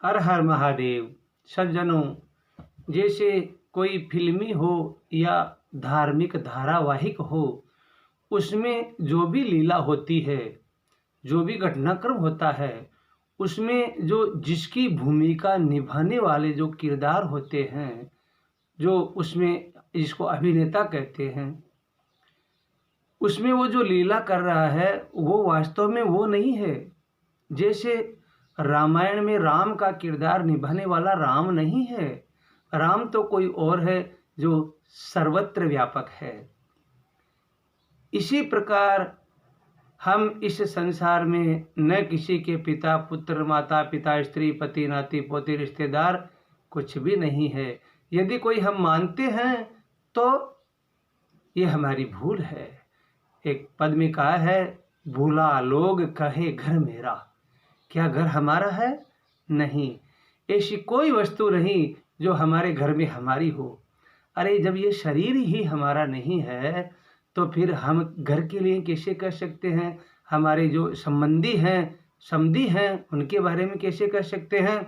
हर हर महादेव। सज्जनों, जैसे कोई फिल्मी हो या धार्मिक धारावाहिक हो, उसमें जो भी लीला होती है, जो भी घटनाक्रम होता है, उसमें जो जिसकी भूमिका निभाने वाले जो किरदार होते हैं, जो उसमें जिसको अभिनेता कहते हैं, उसमें वो जो लीला कर रहा है वो वास्तव में वो नहीं है। जैसे रामायण में राम का किरदार निभाने वाला राम नहीं है, राम तो कोई और है जो सर्वत्र व्यापक है। इसी प्रकार हम इस संसार में न किसी के पिता पुत्र माता पिता स्त्री पति नाती पोती रिश्तेदार कुछ भी नहीं है। यदि कोई हम मानते हैं तो ये हमारी भूल है। एक पद में कहा है, भूला लोग कहे घर मेरा। क्या घर हमारा है? नहीं। ऐसी कोई वस्तु नहीं जो हमारे घर में हमारी हो। अरे जब ये शरीर ही हमारा नहीं है तो फिर हम घर के लिए कैसे कर सकते हैं? हमारे जो संबंधी हैं समधी हैं उनके बारे में कैसे कर सकते हैं?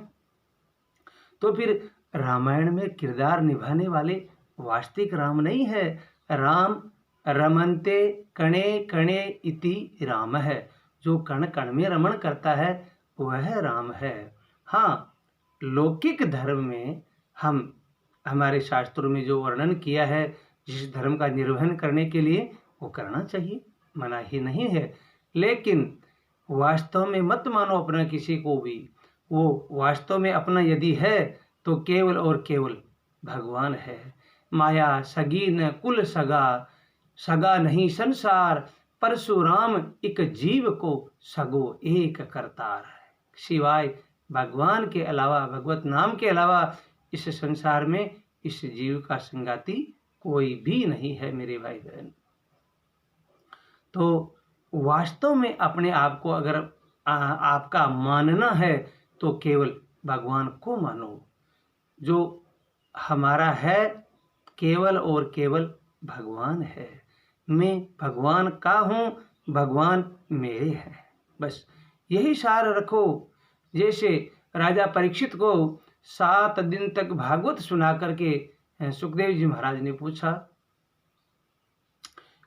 तो फिर रामायण में किरदार निभाने वाले वास्तविक राम नहीं है। राम रमन्ते कणे कणे इति राम है। जो कण कण में रमण करता है वह राम है। हाँ, लौकिक धर्म में हम हमारे शास्त्रों में जो वर्णन किया है, जिस धर्म का निर्वहन करने के लिए वो करना चाहिए, मना ही नहीं है। लेकिन वास्तव में मत मानो अपना किसी को भी। वो वास्तव में अपना यदि है तो केवल और केवल भगवान है। माया सगी न कुल सगा, सगा नहीं संसार, परशुराम एक जीव को सगो एक करतार। सिवाय भगवान के अलावा, भगवत नाम के अलावा इस संसार में इस जीव का संगाती कोई भी नहीं है मेरे भाई बहन। तो वास्तव में अपने आप को अगर आपका मानना है तो केवल भगवान को मानो। जो हमारा है केवल और केवल भगवान है। मैं भगवान का हूँ, भगवान मेरे हैं। बस यही सार रखो। जैसे राजा परीक्षित को 7 दिन तक भागवत सुना करके सुखदेव जी महाराज ने पूछा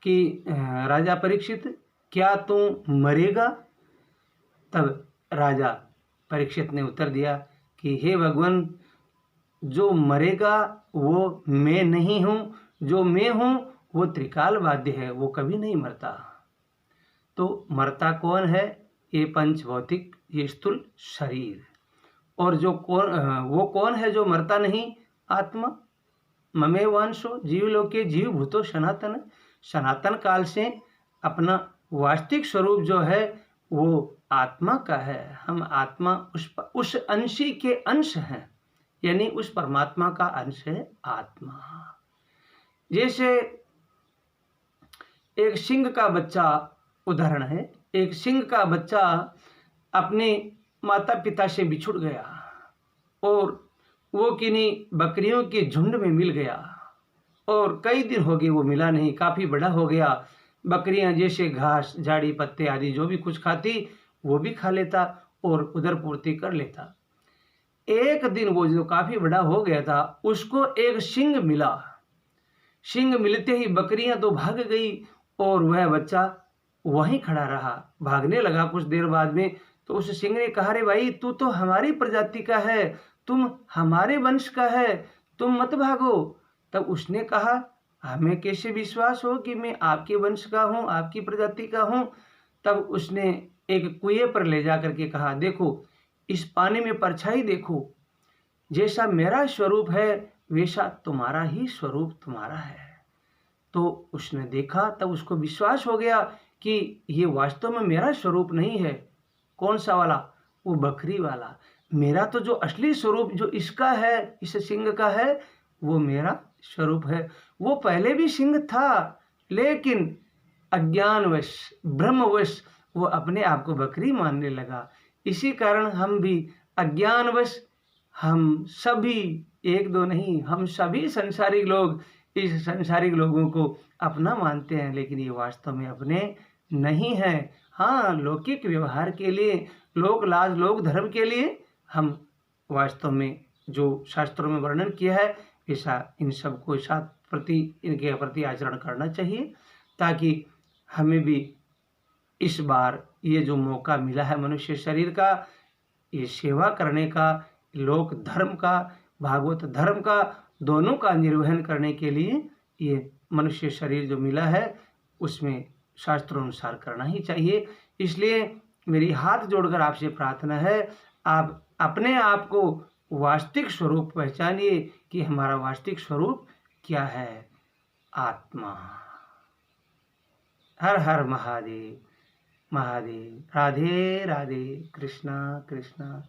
कि राजा परीक्षित, क्या तू मरेगा? तब राजा परीक्षित ने उत्तर दिया कि हे भगवान, जो मरेगा वो मैं नहीं हूँ, जो मैं हूँ वो त्रिकाल वाद्य है, वो कभी नहीं मरता। तो मरता कौन है? ये पंच भौतिक, ये स्थूल शरीर। और जो वो कौन है जो मरता नहीं? आत्मा। ममे वांशो जीवलोके जीव भूतो सनातन। सनातन काल से अपना वास्तविक स्वरूप जो है वो आत्मा का है। हम आत्मा उस अंशी के अंश हैं, यानी उस परमात्मा का अंश है आत्मा। जैसे एक सिंह का बच्चा, उदाहरण है, एक सिंह का बच्चा अपने माता पिता से बिछुड़ गया और वो किन्हीं बकरियों के झुंड में मिल गया और कई दिन हो गए वो मिला नहीं, काफ़ी बड़ा हो गया। बकरियां जैसे घास झाड़ी पत्ते आदि जो भी कुछ खाती वो भी खा लेता और उधर पूर्ति कर लेता। एक दिन वो जो काफ़ी बड़ा हो गया था उसको एक सिंह मिला। सिंह मिलते ही बकरियां तो भाग गई और वह बच्चा वहीं खड़ा रहा। भागने लगा कुछ देर बाद में तो उस सिंह ने कहा, रे भाई, तू तो हमारी प्रजाति का है, तुम हमारे वंश का है, तुम मत भागो। तब उसने कहा, हमें कैसे विश्वास हो कि मैं आपके वंश का हूँ, आपकी प्रजाति का हूँ? तब उसने एक कुएं पर ले जा करके कहा, देखो इस पानी में परछाई देखो, जैसा मेरा स्वरूप है वैसा तुम्हारा ही स्वरूप तुम्हारा है। तो उसने देखा, तब उसको विश्वास हो गया कि ये वास्तव में मेरा स्वरूप नहीं है। कौन सा वाला? वो बकरी वाला। मेरा तो जो असली स्वरूप जो इसका है, इस सिंह का है, वो मेरा स्वरूप है। वो पहले भी सिंह था, लेकिन अज्ञानवश ब्रह्मवश वो अपने आप को बकरी मानने लगा। इसी कारण हम भी अज्ञानवश, हम सभी, एक दो नहीं, हम सभी संसारिक लोग इस संसारिक लोगों को अपना मानते हैं, लेकिन ये वास्तव में अपने नहीं है। हाँ, लौकिक व्यवहार के लिए, लोक लाज लोक धर्म के लिए हम वास्तव में जो शास्त्रों में वर्णन किया है ऐसा इन सबको इनके प्रति आचरण करना चाहिए, ताकि हमें भी इस बार ये जो मौका मिला है मनुष्य शरीर का, ये सेवा करने का, लोक धर्म का, भागवत धर्म का, दोनों का निर्वहन करने के लिए ये मनुष्य शरीर जो मिला है उसमें शास्त्रों अनुसार करना ही चाहिए। इसलिए मेरी हाथ जोड़कर आपसे प्रार्थना है, आप अपने आप को वास्तविक स्वरूप पहचानिए कि हमारा वास्तविक स्वरूप क्या है, आत्मा। हर हर महादेव। महादेव। राधे राधे। कृष्णा कृष्णा।